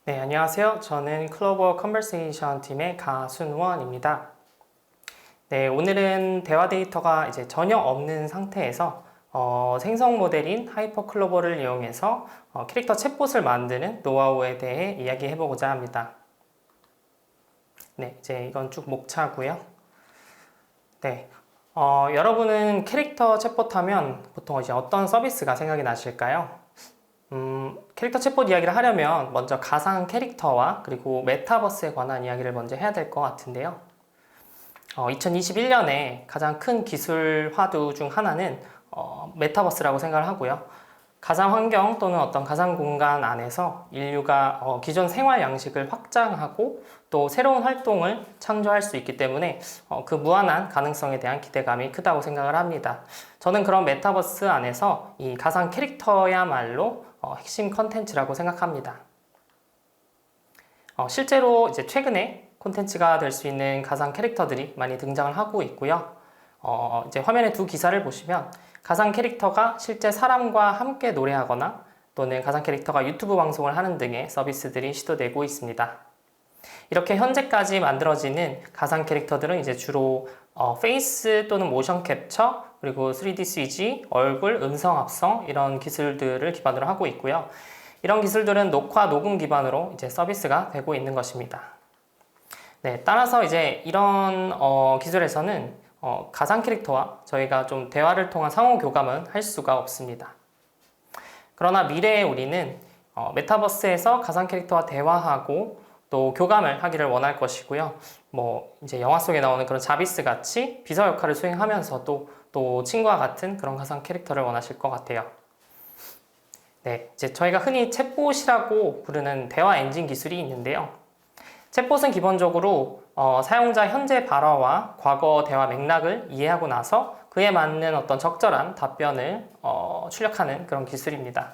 네, 안녕하세요. 저는 클로버 컨버세이션 팀의 가순원입니다. 네, 오늘은 대화 데이터가 이제 전혀 없는 상태에서 생성 모델인 하이퍼 클로버를 이용해서 캐릭터 챗봇을 만드는 노하우에 대해 이야기해 보고자 합니다. 네, 이제 이건 쭉 목차고요. 네, 여러분은 캐릭터 챗봇 하면 보통 이제 어떤 서비스가 생각이 나실까요? 캐릭터 챗봇 이야기를 하려면 먼저 가상 캐릭터와 그리고 메타버스에 관한 이야기를 먼저 해야 될 것 같은데요. 2021년에 가장 큰 기술 화두 중 하나는 메타버스라고 생각을 하고요. 가상 환경 또는 어떤 가상 공간 안에서 인류가 기존 생활 양식을 확장하고 또 새로운 활동을 창조할 수 있기 때문에 그 무한한 가능성에 대한 기대감이 크다고 생각을 합니다. 저는 그런 메타버스 안에서 이 가상 캐릭터야말로 핵심 컨텐츠라고 생각합니다. 실제로 이제 최근에 콘텐츠가 될 수 있는 가상 캐릭터들이 많이 등장을 하고 있고요. 이제 화면에 두 기사를 보시면 가상 캐릭터가 실제 사람과 함께 노래하거나 또는 가상 캐릭터가 유튜브 방송을 하는 등의 서비스들이 시도되고 있습니다. 이렇게 현재까지 만들어지는 가상 캐릭터들은 이제 주로 페이스 또는 모션 캡처, 그리고 3D CG, 얼굴, 음성 합성 이런 기술들을 기반으로 하고 있고요. 이런 기술들은 녹화, 녹음 기반으로 이제 서비스가 되고 있는 것입니다. 네, 따라서 이제 이런 기술에서는 가상 캐릭터와 저희가 좀 대화를 통한 상호 교감은 할 수가 없습니다. 그러나 미래의 우리는 메타버스에서 가상 캐릭터와 대화하고 또 교감을 하기를 원할 것이고요. 이제 영화 속에 나오는 그런 자비스 같이 비서 역할을 수행하면서도 또 친구와 같은 그런 가상 캐릭터를 원하실 것 같아요. 네, 이제 저희가 흔히 챗봇이라고 부르는 대화 엔진 기술이 있는데요. 챗봇은 기본적으로 사용자 현재 발화와 과거 대화 맥락을 이해하고 나서 그에 맞는 어떤 적절한 답변을 출력하는 그런 기술입니다.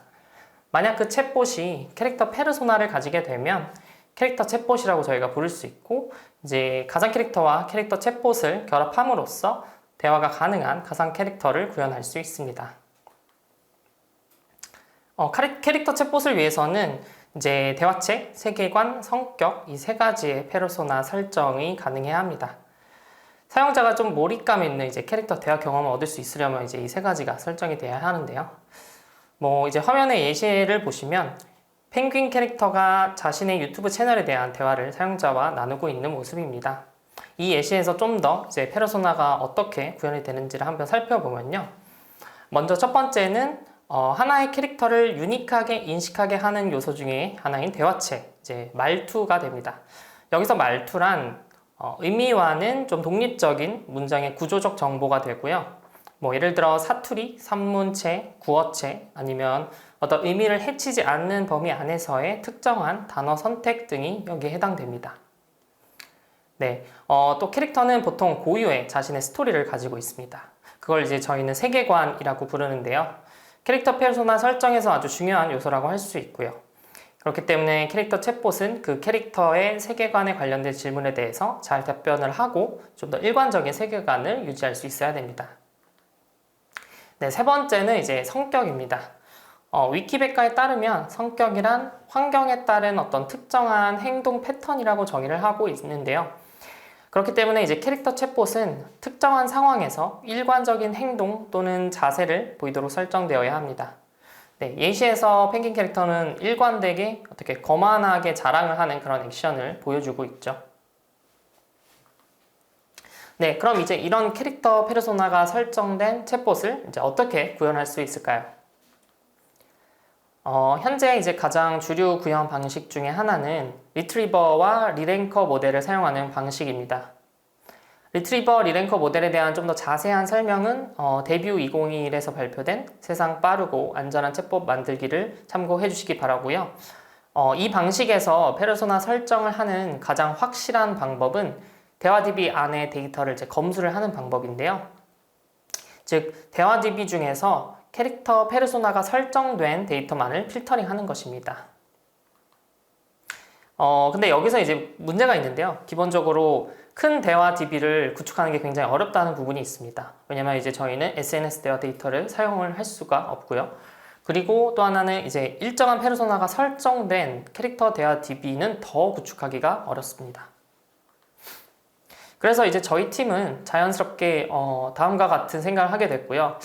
만약 그 챗봇이 캐릭터 페르소나를 가지게 되면 캐릭터 챗봇이라고 저희가 부를 수 있고, 이제 가상 캐릭터와 캐릭터 챗봇을 결합함으로써 대화가 가능한 가상 캐릭터를 구현할 수 있습니다. 캐릭터 챗봇을 위해서는 이제 대화책, 세계관, 성격 이 세 가지의 페르소나 설정이 가능해야 합니다. 사용자가 좀 몰입감 있는 이제 캐릭터 대화 경험을 얻을 수 있으려면 이제 이 세 가지가 설정이 돼야 하는데요. 이제 화면의 예시를 보시면 펭귄 캐릭터가 자신의 유튜브 채널에 대한 대화를 사용자와 나누고 있는 모습입니다. 이 예시에서 좀 더 이제 페르소나가 어떻게 구현이 되는지를 한번 살펴보면요. 먼저 첫 번째는 하나의 캐릭터를 유니크하게 인식하게 하는 요소 중에 하나인 대화책, 이제 말투가 됩니다. 여기서 말투란 의미와는 좀 독립적인 문장의 구조적 정보가 되고요. 예를 들어 사투리, 산문체, 구어체, 아니면 어떤 의미를 해치지 않는 범위 안에서의 특정한 단어 선택 등이 여기에 해당됩니다. 네, 또 캐릭터는 보통 고유의 자신의 스토리를 가지고 있습니다. 그걸 이제 저희는 세계관이라고 부르는데요. 캐릭터 페르소나 설정에서 아주 중요한 요소라고 할 수 있고요. 그렇기 때문에 캐릭터 챗봇은 그 캐릭터의 세계관에 관련된 질문에 대해서 잘 답변을 하고 좀 더 일관적인 세계관을 유지할 수 있어야 됩니다. 네, 세 번째는 이제 성격입니다. 위키백과에 따르면 성격이란 환경에 따른 어떤 특정한 행동 패턴이라고 정의를 하고 있는데요. 그렇기 때문에 이제 캐릭터 챗봇은 특정한 상황에서 일관적인 행동 또는 자세를 보이도록 설정되어야 합니다. 네, 예시에서 펭귄 캐릭터는 일관되게 어떻게 거만하게 자랑을 하는 그런 액션을 보여주고 있죠. 네, 그럼 이제 이런 캐릭터 페르소나가 설정된 챗봇을 이제 어떻게 구현할 수 있을까요? 현재 이제 가장 주류 구현 방식 중에 하나는 리트리버와 리랭커 모델을 사용하는 방식입니다. 리트리버, 리랭커 모델에 대한 좀 더 자세한 설명은 데뷔 2021에서 발표된 세상 빠르고 안전한 챗봇 만들기를 참고해 주시기 바라고요. 이 방식에서 페르소나 설정을 하는 가장 확실한 방법은 대화DB 안에 데이터를 이제 검수를 하는 방법인데요. 즉, 대화DB 중에서 캐릭터 페르소나가 설정된 데이터만을 필터링 하는 것입니다. 근데 여기서 이제 문제가 있는데요. 기본적으로 큰 대화 DB를 구축하는 게 굉장히 어렵다는 부분이 있습니다. 왜냐면 이제 저희는 SNS 대화 데이터를 사용을 할 수가 없고요. 그리고 또 하나는 이제 일정한 페르소나가 설정된 캐릭터 대화 DB는 더 구축하기가 어렵습니다. 그래서 이제 저희 팀은 자연스럽게 다음과 같은 생각을 하게 됐고요.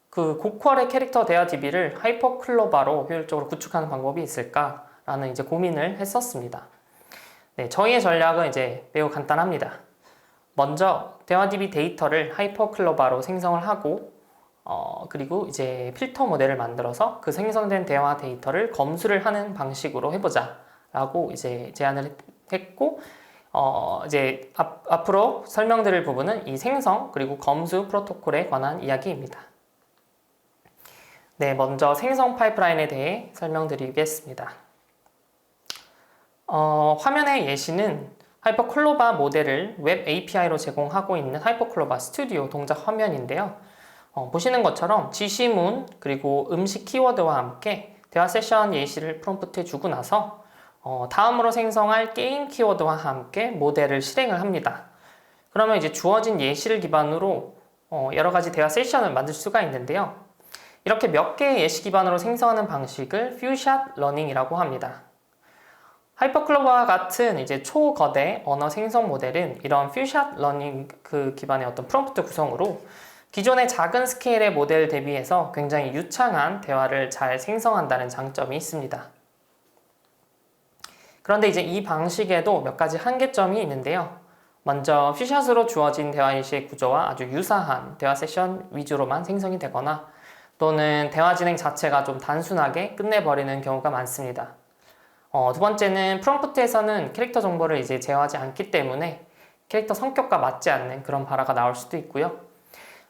그 고퀄의 캐릭터 대화 DB를 하이퍼클로바로 효율적으로 구축하는 방법이 있을까라는 이제 고민을 했었습니다. 네, 저희의 전략은 이제 매우 간단합니다. 먼저 대화 DB 데이터를 하이퍼클로바로 생성을 하고 그리고 이제 필터 모델을 만들어서 그 생성된 대화 데이터를 검수를 하는 방식으로 해보자 라고 이제 제안을 했고 이제 앞으로 설명드릴 부분은 이 생성 그리고 검수 프로토콜에 관한 이야기입니다. 네, 먼저 생성 파이프라인에 대해 설명드리겠습니다. 화면의 예시는 하이퍼클로바 모델을 웹 API로 제공하고 있는 하이퍼클로바 스튜디오 동작 화면인데요. 보시는 것처럼 지시문 그리고 음식 키워드와 함께 대화 세션 예시를 프롬프트에 주고 나서 다음으로 생성할 게임 키워드와 함께 모델을 실행을 합니다. 그러면 이제 주어진 예시를 기반으로 여러 가지 대화 세션을 만들 수가 있는데요. 이렇게 몇 개의 예시 기반으로 생성하는 방식을 퓨샷 러닝이라고 합니다. 하이퍼클로바와 같은 이제 초거대 언어 생성 모델은 이런 퓨샷 러닝 그 기반의 어떤 프롬프트 구성으로 기존의 작은 스케일의 모델 대비해서 굉장히 유창한 대화를 잘 생성한다는 장점이 있습니다. 그런데 이제 이 방식에도 몇 가지 한계점이 있는데요. 먼저 퓨샷으로 주어진 대화 예시의 구조와 아주 유사한 대화 세션 위주로만 생성이 되거나 또는 대화 진행 자체가 좀 단순하게 끝내버리는 경우가 많습니다. 두 번째는 프롬프트에서는 캐릭터 정보를 이제 제어하지 않기 때문에 캐릭터 성격과 맞지 않는 그런 발화가 나올 수도 있고요.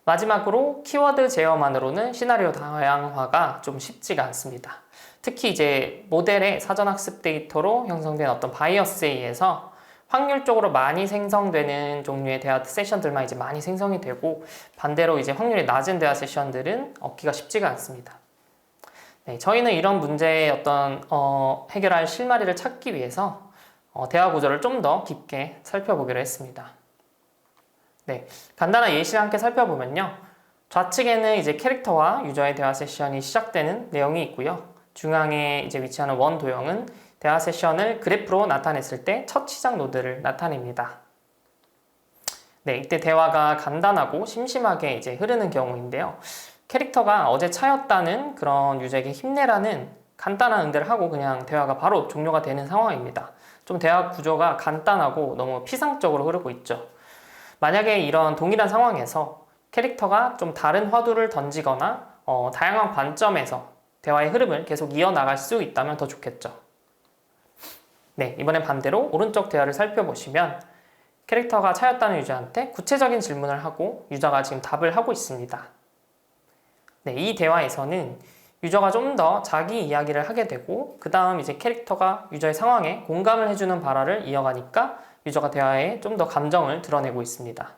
마지막으로 키워드 제어만으로는 시나리오 다양화가 좀 쉽지가 않습니다. 특히 이제 모델의 사전학습 데이터로 형성된 어떤 바이어스에 의해서 확률적으로 많이 생성되는 종류의 대화 세션들만 이제 많이 생성이 되고 반대로 이제 확률이 낮은 대화 세션들은 얻기가 쉽지가 않습니다. 네, 저희는 이런 문제의 어떤 해결할 실마리를 찾기 위해서 대화 구조를 좀 더 깊게 살펴보기로 했습니다. 네, 간단한 예시를 함께 살펴보면요. 좌측에는 이제 캐릭터와 유저의 대화 세션이 시작되는 내용이 있고요. 중앙에 이제 위치하는 원 도형은 대화 세션을 그래프로 나타냈을 때 첫 시작 노드를 나타냅니다. 네, 이때 대화가 간단하고 심심하게 이제 흐르는 경우인데요. 캐릭터가 어제 차였다는 그런 유저에게 힘내라는 간단한 응대를 하고 그냥 대화가 바로 종료가 되는 상황입니다. 좀 대화 구조가 간단하고 너무 피상적으로 흐르고 있죠. 만약에 이런 동일한 상황에서 캐릭터가 좀 다른 화두를 던지거나 다양한 관점에서 대화의 흐름을 계속 이어나갈 수 있다면 더 좋겠죠. 네, 이번엔 반대로 오른쪽 대화를 살펴보시면 캐릭터가 차였다는 유저한테 구체적인 질문을 하고 유저가 지금 답을 하고 있습니다. 네, 이 대화에서는 유저가 좀 더 자기 이야기를 하게 되고 그 다음 이제 캐릭터가 유저의 상황에 공감을 해주는 발화를 이어가니까 유저가 대화에 좀 더 감정을 드러내고 있습니다.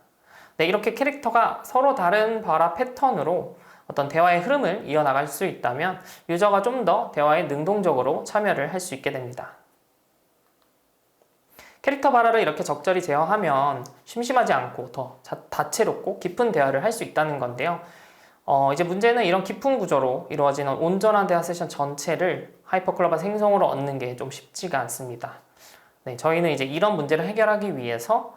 네, 이렇게 캐릭터가 서로 다른 발화 패턴으로 어떤 대화의 흐름을 이어나갈 수 있다면 유저가 좀 더 대화에 능동적으로 참여를 할 수 있게 됩니다. 캐릭터 발화를 이렇게 적절히 제어하면 심심하지 않고 더 다채롭고 깊은 대화를 할 수 있다는 건데요. 이제 문제는 이런 깊은 구조로 이루어지는 온전한 대화 세션 전체를 하이퍼클로바 생성으로 얻는 게 좀 쉽지가 않습니다. 네, 저희는 이제 이런 문제를 해결하기 위해서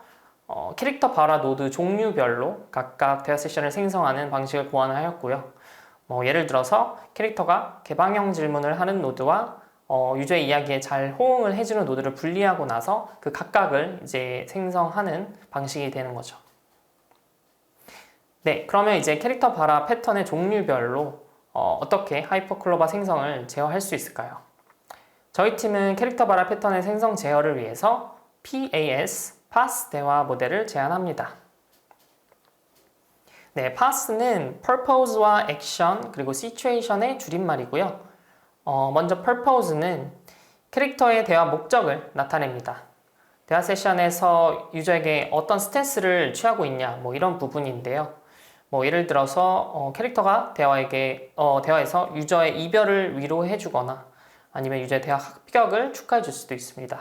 캐릭터 발화 노드 종류별로 각각 대화 세션을 생성하는 방식을 고안하였고요. 예를 들어서 캐릭터가 개방형 질문을 하는 노드와 유저의 이야기에 잘 호응을 해주는 노드를 분리하고 나서 그 각각을 이제 생성하는 방식이 되는 거죠. 네, 그러면 이제 캐릭터 발화 패턴의 종류별로 어떻게 하이퍼클로바 생성을 제어할 수 있을까요? 저희 팀은 캐릭터 발화 패턴의 생성 제어를 위해서 PAS, Pass 대화 모델을 제안합니다. 네, Pass는 Purpose와 Action 그리고 Situation의 줄임말이고요. 먼저 Purpose는 캐릭터의 대화 목적을 나타냅니다. 대화 세션에서 유저에게 어떤 스탠스를 취하고 있냐, 이런 부분인데요. 예를 들어서 캐릭터가 대화에서 유저의 이별을 위로해주거나 아니면 유저의 대화 합격을 축하해줄 수도 있습니다.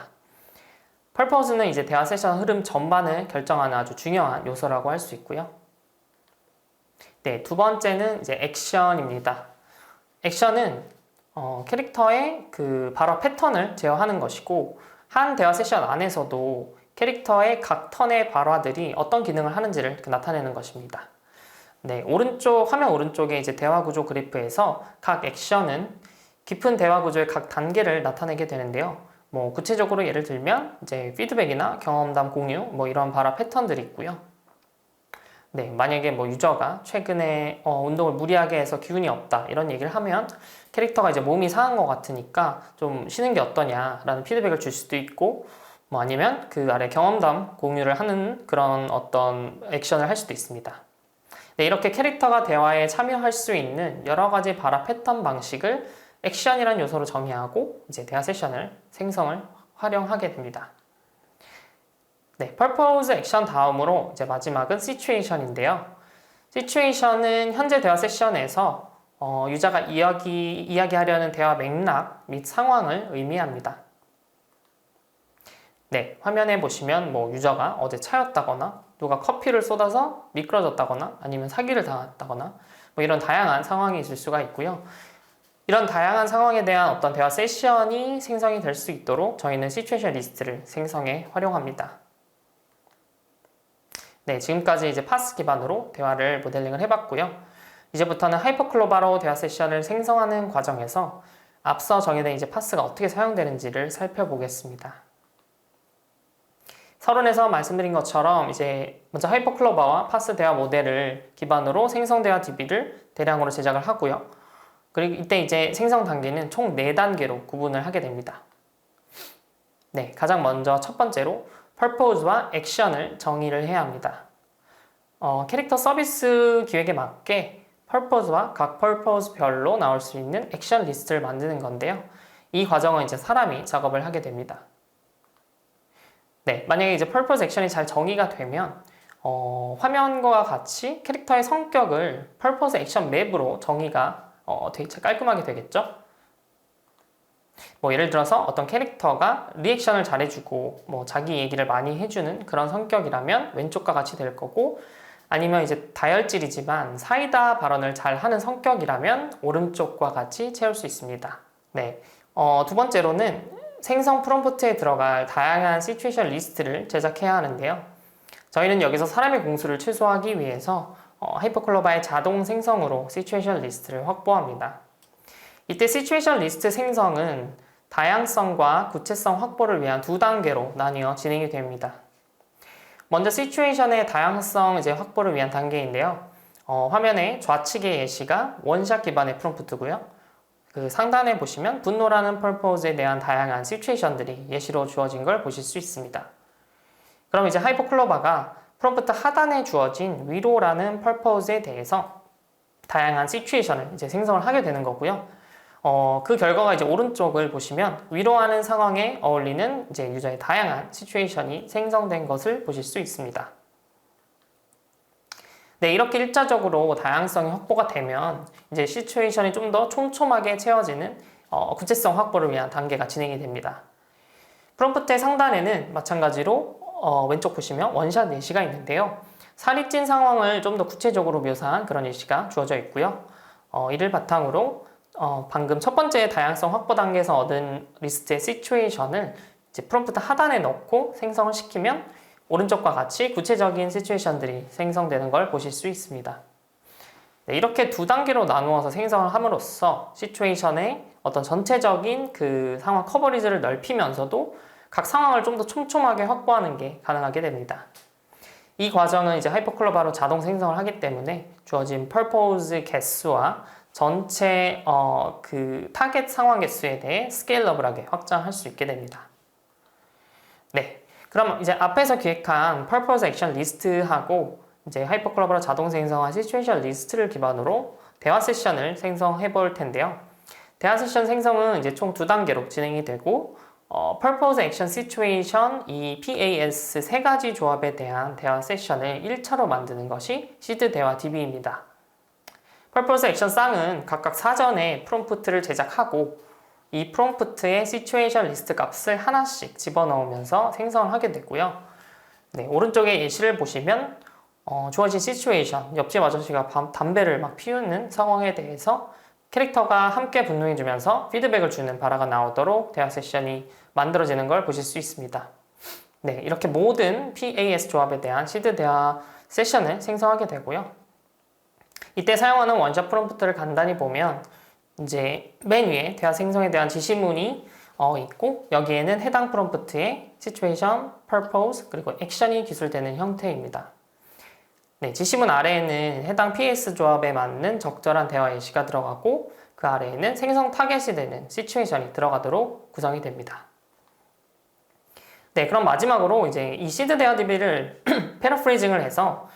Purpose는 이제 대화 세션 흐름 전반을 결정하는 아주 중요한 요소라고 할 수 있고요. 네, 두 번째는 이제 액션입니다. 액션은 캐릭터의 그 발화 패턴을 제어하는 것이고, 한 대화 세션 안에서도 캐릭터의 각 턴의 발화들이 어떤 기능을 하는지를 나타내는 것입니다. 네, 화면 오른쪽에 이제 대화 구조 그래프에서 각 액션은 깊은 대화 구조의 각 단계를 나타내게 되는데요. 뭐 구체적으로 예를 들면 이제 피드백이나 경험담 공유, 뭐 이런 발화 패턴들이 있고요. 네, 만약에 뭐 유저가 최근에 운동을 무리하게 해서 기운이 없다 이런 얘기를 하면 캐릭터가 이제 몸이 상한 것 같으니까 좀 쉬는 게 어떠냐라는 피드백을 줄 수도 있고, 뭐 아니면 그 아래 경험담 공유를 하는 그런 어떤 액션을 할 수도 있습니다. 네, 이렇게 캐릭터가 대화에 참여할 수 있는 여러 가지 발화 패턴 방식을 액션이라는 요소로 정의하고 이제 대화 세션을 생성을 활용하게 됩니다. 네, purpose 액션 다음으로 이제 마지막은 situation인데요. situation은 현재 대화 세션에서 유저가 이야기하려는 대화 맥락 및 상황을 의미합니다. 네, 화면에 보시면 뭐 유저가 어제 차였다거나 누가 커피를 쏟아서 미끄러졌다거나 아니면 사기를 당했다거나 뭐 이런 다양한 상황이 있을 수가 있고요. 이런 다양한 상황에 대한 어떤 대화 세션이 생성이 될 수 있도록 저희는 시츄에이션 리스트를 생성해 활용합니다. 네, 지금까지 이제 파스 기반으로 대화를 모델링을 해봤고요. 이제부터는 하이퍼클로바로 대화 세션을 생성하는 과정에서 앞서 정의된 이제 파스가 어떻게 사용되는지를 살펴보겠습니다. 서론에서 말씀드린 것처럼 이제 먼저 하이퍼클로바와 파스 대화 모델을 기반으로 생성 대화 DB를 대량으로 제작을 하고요. 그리고 이때 이제 생성 단계는 총 4단계로 구분을 하게 됩니다. 네, 가장 먼저 첫 번째로 purpose와 action을 정의를 해야 합니다. 캐릭터 서비스 기획에 맞게 purpose와 각 purpose별로 나올 수 있는 액션 리스트를 만드는 건데요. 이 과정은 이제 사람이 작업을 하게 됩니다. 네, 만약에 이제 purpose 액션이 잘 정의가 되면 화면과 같이 캐릭터의 성격을 purpose 액션 맵으로 정의가 되게 깔끔하게 되겠죠? 뭐 예를 들어서 어떤 캐릭터가 리액션을 잘해주고 뭐 자기 얘기를 많이 해주는 그런 성격이라면 왼쪽과 같이 될 거고, 아니면 이제 다혈질이지만 사이다 발언을 잘 하는 성격이라면 오른쪽과 같이 채울 수 있습니다. 네, 두 번째로는 생성 프롬프트에 들어갈 다양한 시츄에이션 리스트를 제작해야 하는데요. 저희는 여기서 사람의 공수를 최소화하기 위해서 하이퍼클로바의 자동 생성으로 시츄에이션 리스트를 확보합니다. 이때 시츄에이션 리스트 생성은 다양성과 구체성 확보를 위한 2단계로 나뉘어 진행이 됩니다. 먼저 시츄에이션의 다양성 확보를 위한 단계인데요. 화면의 좌측의 예시가 원샷 기반의 프롬프트고요. 그 상단에 보시면 분노라는 purpose에 대한 다양한 시츄에이션들이 예시로 주어진 걸 보실 수 있습니다. 그럼 이제 하이퍼클로바가 프롬프트 하단에 주어진 위로라는 purpose에 대해서 다양한 시츄에이션을 생성을 하게 되는 거고요. 그 결과가 이제 오른쪽을 보시면 위로하는 상황에 어울리는 유저의 다양한 시츄에이션이 생성된 것을 보실 수 있습니다. 네, 이렇게 일차적으로 다양성이 확보가 되면 이제 시츄에이션이 좀 더 촘촘하게 채워지는 구체성 확보를 위한 단계가 진행이 됩니다. 프롬프트의 상단에는 마찬가지로 왼쪽 보시면 원샷 예시가 있는데요. 살이 찐 상황을 좀 더 구체적으로 묘사한 그런 예시가 주어져 있고요. 이를 바탕으로 방금 첫 번째 다양성 확보 단계에서 얻은 리스트의 시츄에이션을 이제 프롬프트 하단에 넣고 생성을 시키면 오른쪽과 같이 구체적인 시츄에이션들이 생성되는 걸 보실 수 있습니다. 네, 이렇게 2단계로 나누어서 생성을 함으로써 시츄에이션의 어떤 전체적인 그 상황 커버리지를 넓히면서도 각 상황을 좀 더 촘촘하게 확보하는 게 가능하게 됩니다. 이 과정은 이제 하이퍼클로바로 자동 생성을 하기 때문에 주어진 purpose 개수와 전체 그 타겟 상황 개수에 대해 스케일러블하게 확장할 수 있게 됩니다. 네. 그럼 이제 앞에서 기획한 purpose action 리스트하고 이제 하이퍼클로바로 자동 생성한 시츄에이션 리스트를 기반으로 대화 세션을 생성해 볼 텐데요. 대화 세션 생성은 이제 총 2단계로 진행이 되고, purpose action situation 이 PAS 3가지 조합에 대한 대화 세션을 1차로 만드는 것이 시드 대화 DB입니다. purpose action 쌍은 각각 사전에 프롬프트를 제작하고 이 프롬프트에 시츄에이션 리스트 값을 하나씩 집어넣으면서 생성을 하게 되고요. 네, 오른쪽에 예시를 보시면 주어진 시츄에이션, 옆집 아저씨가 담배를 막 피우는 상황에 대해서 캐릭터가 함께 분노해주면서 피드백을 주는 바라가 나오도록 대화 세션이 만들어지는 걸 보실 수 있습니다. 네, 이렇게 모든 PAS 조합에 대한 시드 대화 세션을 생성하게 되고요. 이때 사용하는 원샷 프롬프트를 간단히 보면 이제 맨 위에 대화 생성에 대한 지시문이 있고 여기에는 해당 프롬프트에 situation, purpose, 그리고 액션이 기술되는 형태입니다. 네, 지시문 아래에는 해당 PS 조합에 맞는 적절한 대화 예시가 들어가고 그 아래에는 생성 타겟이 되는 시츄에이션이 들어가도록 구성이 됩니다. 네, 그럼 마지막으로 이제 이 시드 대화 DB를 패러프레이징을 해서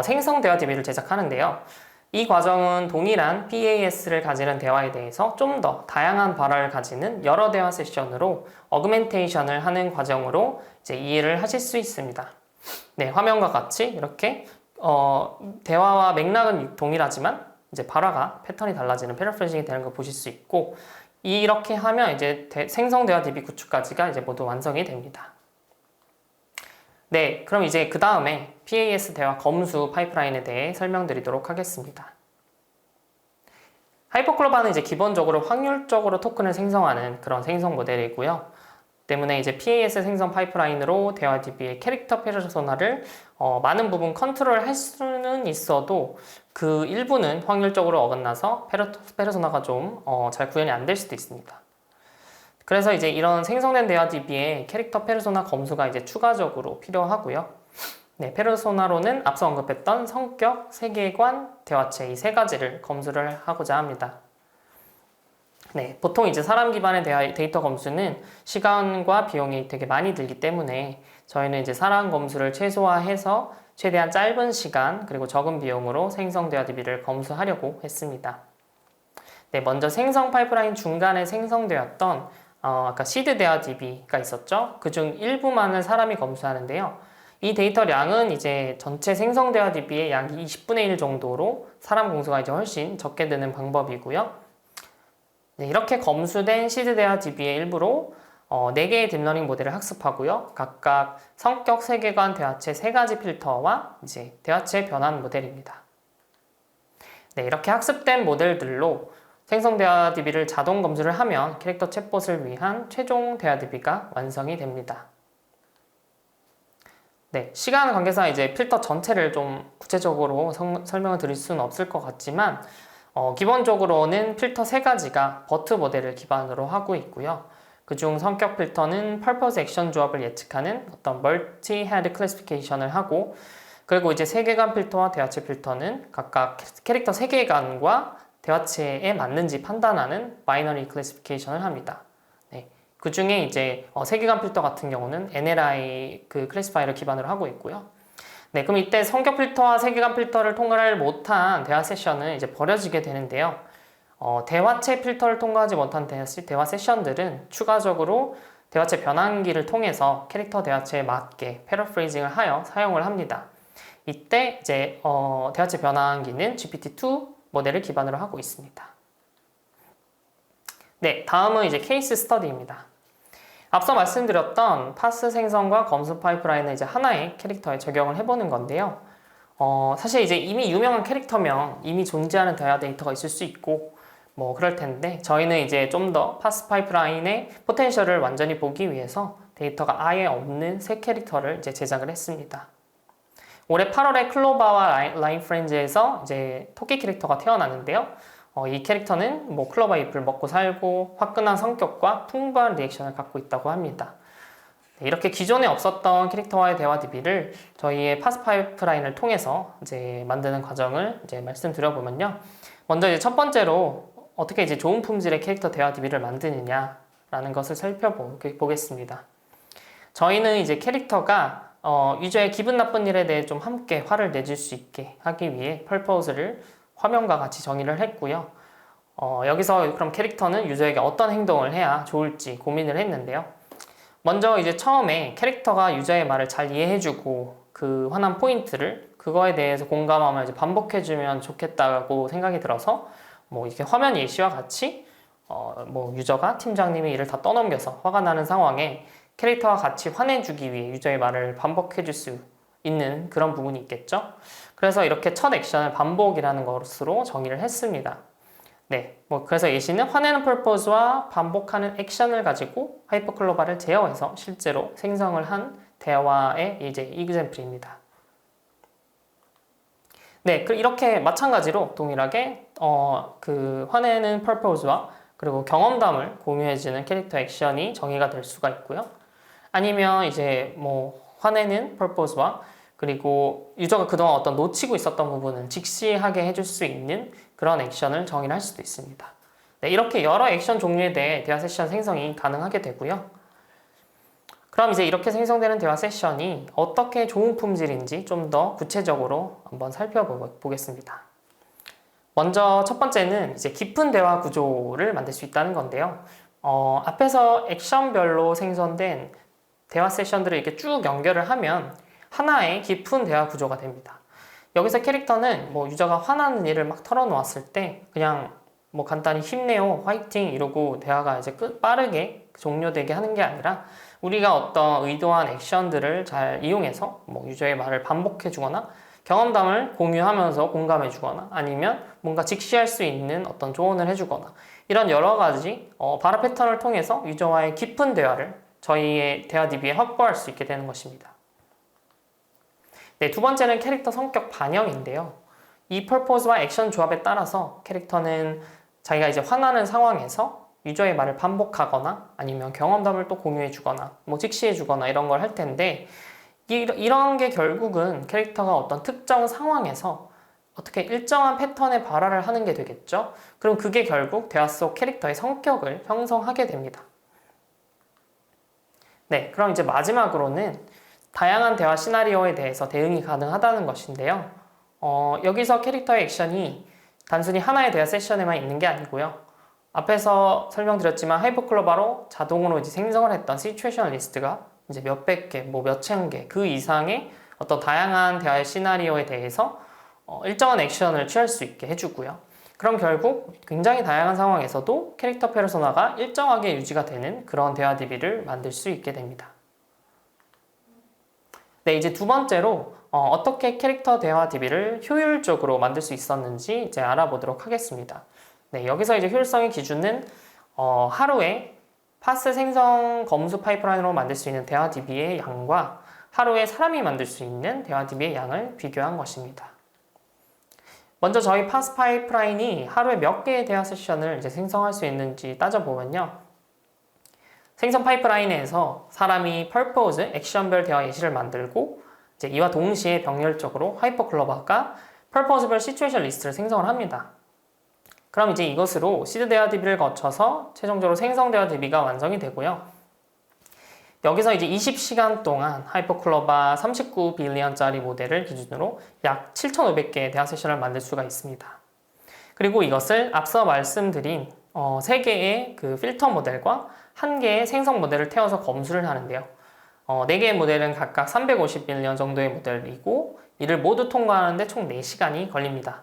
생성 대화 DB를 제작하는데요. 이 과정은 동일한 PAS를 가지는 대화에 대해서 좀 더 다양한 발화를 가지는 여러 대화 세션으로 어그멘테이션을 하는 과정으로 이제 이해를 하실 수 있습니다. 네, 화면과 같이 이렇게 대화와 맥락은 동일하지만 이제 발화가 패턴이 달라지는 패러프레이징이 되는 걸 보실 수 있고 이렇게 하면 이제 생성 대화 DB 구축까지가 이제 모두 완성이 됩니다. 네, 그럼 이제 그 다음에 PAS 대화 검수 파이프라인에 대해 설명드리도록 하겠습니다. 하이퍼클로바는 이제 기본적으로 확률적으로 토큰을 생성하는 그런 생성 모델이고요. 때문에 이제 PAS 생성 파이프라인으로 대화 DB의 캐릭터 페르소나를 많은 부분 컨트롤 할 수는 있어도 그 일부는 확률적으로 어긋나서 페르소나가 좀 잘 구현이 안 될 수도 있습니다. 그래서 이제 이런 생성된 대화 DB에 캐릭터 페르소나 검수가 이제 추가적으로 필요하고요. 네, 페르소나로는 앞서 언급했던 성격, 세계관, 대화체 이 세 가지를 검수를 하고자 합니다. 네, 보통 이제 사람 기반의 데이터 검수는 시간과 비용이 되게 많이 들기 때문에 저희는 이제 사람 검수를 최소화해서 최대한 짧은 시간 그리고 적은 비용으로 생성 대화 DB를 검수하려고 했습니다. 네, 먼저 생성 파이프라인 중간에 생성되었던 아까 시드 대화 DB가 있었죠. 그중 일부만을 사람이 검수하는데요. 이 데이터량은 이제 전체 생성 대화 DB의 약 20분의 1 정도로 사람 공수가 이제 훨씬 적게 드는 방법이고요. 네, 이렇게 검수된 시드 대화 DB의 일부로 4개의 딥러닝 모델을 학습하고요. 각각 성격, 세계관, 대화체 3가지 필터와 이제 대화체 변환 모델입니다. 네, 이렇게 학습된 모델들로 생성 대화 DB를 자동 검수를 하면 캐릭터 챗봇을 위한 최종 대화 DB가 완성이 됩니다. 네, 시간 관계상 이제 필터 전체를 좀 구체적으로 설명을 드릴 수는 없을 것 같지만 기본적으로는 필터 3가지가 버트 모델을 기반으로 하고 있고요. 그중 성격 필터는 purpose 액션 조합을 예측하는 어떤 멀티-헤드 클래시피케이션을 하고 그리고 이제 세계관 필터와 대화체 필터는 각각 캐릭터 세계관과 대화체에 맞는지 판단하는 바이너리 클래시피케이션을 합니다. 네, 그 중에 이제 세계관 필터 같은 경우는 NLI 그 클래시파이어를 기반으로 하고 있고요. 네, 그럼 이때 성격 필터와 세계관 필터를 통과를 못한 대화 세션은 이제 버려지게 되는데요. 대화체 필터를 통과하지 못한 대화 세션들은 추가적으로 대화체 변환기를 통해서 캐릭터 대화체에 맞게 패러프레이징을 하여 사용을 합니다. 이때 이제 대화체 변환기는 GPT-2 모델을 기반으로 하고 있습니다. 네, 다음은 이제 케이스 스터디입니다. 앞서 말씀드렸던 파스 생성과 검수 파이프라인을 이제 하나의 캐릭터에 적용을 해보는 건데요. 사실 이제 이미 유명한 캐릭터면 이미 존재하는 대화 데이터가 있을 수 있고 뭐 그럴 텐데 저희는 이제 좀 더 파스 파이프라인의 포텐셜을 완전히 보기 위해서 데이터가 아예 없는 새 캐릭터를 이제 제작을 했습니다. 올해 8월에 클로바와 라인 프렌즈에서 이제 토끼 캐릭터가 태어났는데요. 이 캐릭터는 뭐 클로바 잎을 먹고 살고 화끈한 성격과 풍부한 리액션을 갖고 있다고 합니다. 이렇게 기존에 없었던 캐릭터와의 대화 DB를 저희의 파스 파이프라인을 통해서 이제 만드는 과정을 이제 말씀드려보면요. 먼저 이제 첫 번째로 어떻게 이제 좋은 품질의 캐릭터 대화 DB를 만드느냐라는 것을 살펴보겠습니다. 저희는 이제 캐릭터가 유저의 기분 나쁜 일에 대해 좀 함께 화를 내줄 수 있게 하기 위해 펄포즈를 화면과 같이 정의를 했고요. 여기서 그럼 캐릭터는 유저에게 어떤 행동을 해야 좋을지 고민을 했는데요. 먼저 이제 처음에 캐릭터가 유저의 말을 잘 이해해주고 그 화난 포인트를 그거에 대해서 공감하며 이제 반복해주면 좋겠다고 생각이 들어서 뭐 이렇게 화면 예시와 같이 뭐 유저가 팀장님의 일을 다 떠넘겨서 화가 나는 상황에 캐릭터와 같이 화내주기 위해 유저의 말을 반복해줄 수 있는 그런 부분이 있겠죠. 그래서 이렇게 첫 액션을 반복이라는 것으로 정의를 했습니다. 네, 뭐 그래서 예시는 화내는 purpose와 반복하는 액션을 가지고 하이퍼클로바를 제어해서 실제로 생성을 한 대화의 이제 example입니다. 네, 이렇게 마찬가지로 동일하게 그 화내는 purpose와 그리고 경험담을 공유해주는 캐릭터 액션이 정의가 될 수가 있고요. 아니면 이제 뭐 화내는 purpose와 그리고 유저가 그동안 어떤 놓치고 있었던 부분은 직시하게 해줄 수 있는 그런 액션을 정의를 할 수도 있습니다. 네, 이렇게 여러 액션 종류에 대해 대화 세션 생성이 가능하게 되고요. 그럼 이제 이렇게 생성되는 대화 세션이 어떻게 좋은 품질인지 좀 더 구체적으로 한번 살펴보겠습니다. 먼저 첫 번째는 이제 깊은 대화 구조를 만들 수 있다는 건데요. 앞에서 액션별로 생성된 대화 세션들을 이렇게 쭉 연결을 하면 하나의 깊은 대화 구조가 됩니다. 여기서 캐릭터는 뭐 유저가 화나는 일을 막 털어놓았을 때 그냥 뭐 간단히 힘내요, 화이팅 이러고 대화가 이제 빠르게 종료되게 하는 게 아니라 우리가 어떤 의도한 액션들을 잘 이용해서 뭐 유저의 말을 반복해 주거나 경험담을 공유하면서 공감해 주거나 아니면 뭔가 직시할 수 있는 어떤 조언을 해 주거나 이런 여러 가지 발화 패턴을 통해서 유저와의 깊은 대화를 저희의 대화 DB에 확보할 수 있게 되는 것입니다. 네, 두 번째는 캐릭터 성격 반영인데요. 이 purpose와 액션 조합에 따라서 캐릭터는 자기가 이제 화나는 상황에서 유저의 말을 반복하거나 아니면 경험담을 또 공유해 주거나 뭐 직시해 주거나 이런 걸 할 텐데 이런 게 결국은 캐릭터가 어떤 특정 상황에서 어떻게 일정한 패턴의 발화를 하는 게 되겠죠? 그럼 그게 결국 대화 속 캐릭터의 성격을 형성하게 됩니다. 네, 그럼 이제 마지막으로는 다양한 대화 시나리오에 대해서 대응이 가능하다는 것인데요. 여기서 캐릭터의 액션이 단순히 하나의 대화 세션에만 있는 게 아니고요. 앞에서 설명드렸지만 하이퍼클로바로 자동으로 이제 생성을 했던 시츄에이션 리스트가 이제 몇백 개, 뭐 몇천 개, 그 이상의 어떤 다양한 대화의 시나리오에 대해서 일정한 액션을 취할 수 있게 해주고요. 그럼 결국 굉장히 다양한 상황에서도 캐릭터 페르소나가 일정하게 유지가 되는 그런 대화 DB를 만들 수 있게 됩니다. 네, 이제 두 번째로 어떻게 캐릭터 대화 DB를 효율적으로 만들 수 있었는지 이제 알아보도록 하겠습니다. 네, 여기서 이제 효율성의 기준은 하루에 파스 생성 검수 파이프라인으로 만들 수 있는 대화 DB의 양과 하루에 사람이 만들 수 있는 대화 DB의 양을 비교한 것입니다. 먼저 저희 파스 파이프라인이 하루에 몇 개의 대화 세션을 이제 생성할 수 있는지 따져보면요. 생성 파이프라인에서 사람이 purpose, 액션별 대화 예시를 만들고 이제 이와 동시에 병렬적으로 하이퍼클로바가 purpose별 시츄에이션 리스트를 생성을 합니다. 그럼 이제 이것으로 시드 대화 DB를 거쳐서 최종적으로 생성 대화 DB가 완성이 되고요. 여기서 이제 20시간 동안 하이퍼클로바 39빌리언짜리 모델을 기준으로 약 7,500개의 대화 세션을 만들 수가 있습니다. 그리고 이것을 앞서 말씀드린 3개의 그 필터 모델과 1개의 생성 모델을 태워서 검수를 하는데요. 4개의 모델은 각각 350빌리언 정도의 모델이고 이를 모두 통과하는데 총 4시간이 걸립니다.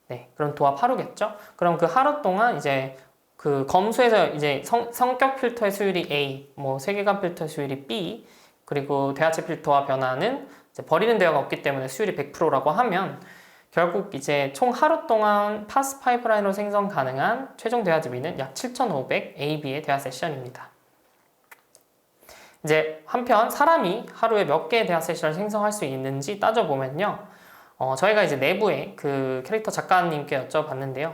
네, 그럼 도합 하루겠죠? 그럼 그 하루 동안 이제 그 검수에서 이제 성격 필터의 수율이 A, 뭐 세계관 필터의 수율이 B, 그리고 대화체 필터와 변화는 이제 버리는 대화가 없기 때문에 수율이 100%라고 하면 결국 이제 총 하루 동안 파스 파이프라인으로 생성 가능한 최종 대화 DB는 약 7,500 AB의 대화 세션입니다. 이제 한편 사람이 하루에 몇 개의 대화 세션을 생성할 수 있는지 따져보면요. 저희가 이제 내부에 그 캐릭터 작가님께 여쭤봤는데요.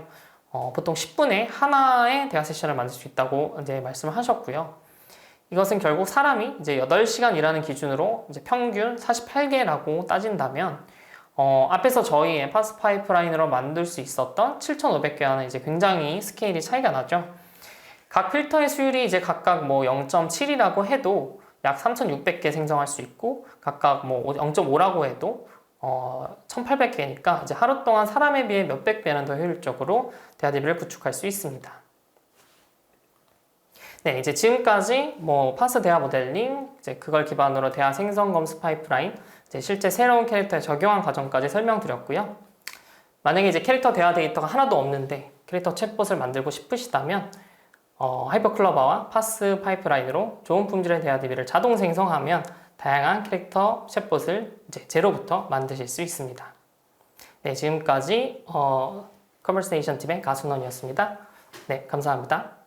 보통 10분에 하나의 대화 세션을 만들 수 있다고 이제 말씀을 하셨고요. 이것은 결국 사람이 이제 8시간 일하는 기준으로 이제 평균 48개라고 따진다면, 앞에서 저희의 파스 파이프라인으로 만들 수 있었던 7,500개와는 이제 굉장히 스케일이 차이가 나죠. 각 필터의 수율이 이제 각각 뭐 0.7이라고 해도 약 3,600개 생성할 수 있고, 각각 뭐 0.5라고 해도 1,800개니까 이제 하루 동안 사람에 비해 몇백 배는 더 효율적으로 대화 DB를 구축할 수 있습니다. 네, 이제 지금까지 뭐 파스 대화 모델링, 이제 그걸 기반으로 대화 생성 검수 파이프라인, 이제 실제 새로운 캐릭터에 적용한 과정까지 설명드렸고요. 만약에 이제 캐릭터 대화 데이터가 하나도 없는데 캐릭터 챗봇을 만들고 싶으시다면 하이퍼클로바와 파스 파이프라인으로 좋은 품질의 대화 DB를 자동 생성하면 다양한 캐릭터 챗봇을 이제 제로부터 만드실 수 있습니다. 네, 지금까지 컨버세이션 팀의 가순원이었습니다. 네, 감사합니다.